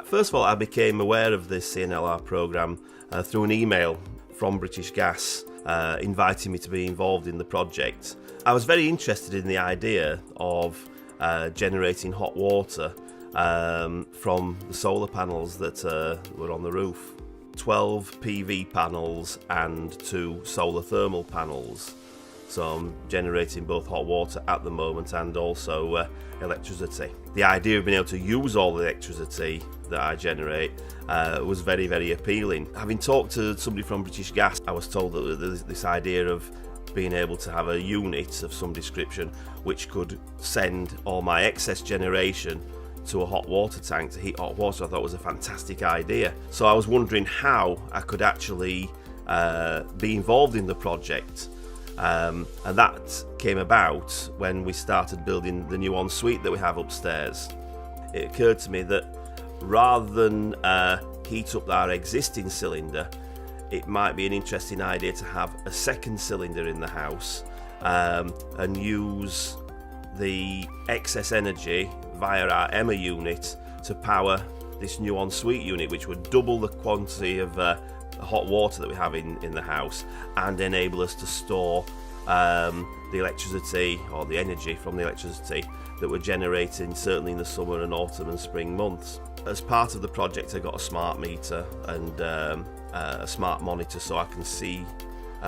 First of all, I became aware of this CLNR programme through an email from British Gas inviting me to be involved in the project. I was very interested in the idea of generating hot water from the solar panels that were on the roof. 12 PV panels and 2 solar thermal panels. So I'm generating both hot water at the moment and also electricity. The idea of being able to use all the electricity that I generate was very, very appealing. Having talked to somebody from British Gas, I was told that there's this idea of being able to have a unit of some description which could send all my excess generation to a hot water tank to heat hot water. I thought it was a fantastic idea. So I was wondering how I could actually be involved in the project. And that came about when we started building the new ensuite that we have upstairs. It occurred to me that rather than heat up our existing cylinder, it might be an interesting idea to have a second cylinder in the house and use the excess energy via our Emma unit to power this new ensuite unit, which would double the quantity of hot water that we have in the house and enable us to store the electricity or the energy from the electricity that we're generating certainly in the summer and autumn and spring months. As part of the project, I got a smart meter and a smart monitor so I can see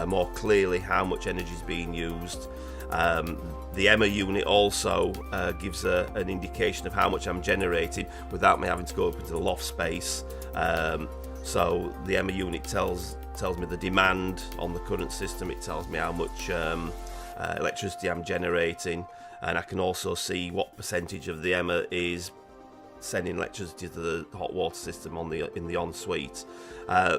more clearly how much energy is being used. The Emma unit also gives an indication of how much I'm generating without me having to go up into the loft space. So the Emma unit tells me the demand on the current system. It tells me how much electricity I'm generating, and I can also see what percentage of the Emma is sending electricity to the hot water system in the ensuite.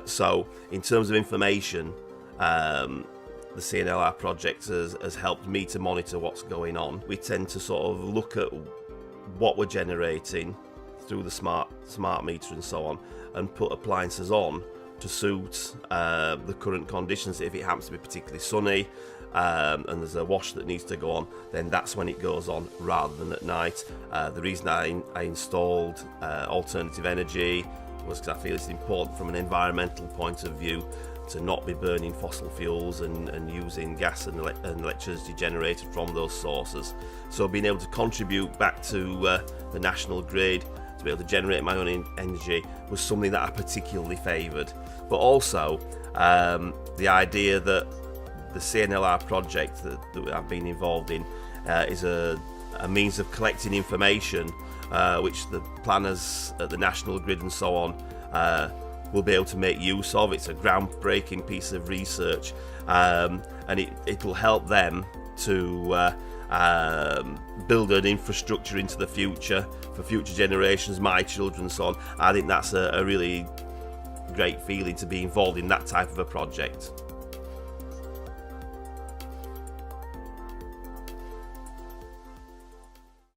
So in terms of information, the CLNR project has helped me to monitor what's going on. We tend to sort of look at what we're generating through the smart meter and so on, and put appliances on to suit the current conditions. If it happens to be particularly sunny and there's a wash that needs to go on, then that's when it goes on rather than at night. The reason I installed alternative energy was because I feel it's important from an environmental point of view to not be burning fossil fuels and using gas and electricity generated from those sources. So being able to contribute back to the national grid, to be able to generate my own energy, was something that I particularly favoured. But also the idea that the CLNR project that I've been involved in is a means of collecting information which the planners at the national grid and so on will be able to make use of. It's a groundbreaking piece of research, and it'll help them to build an infrastructure into the future for future generations, my children and so on. I think that's a really great feeling to be involved in that type of a project.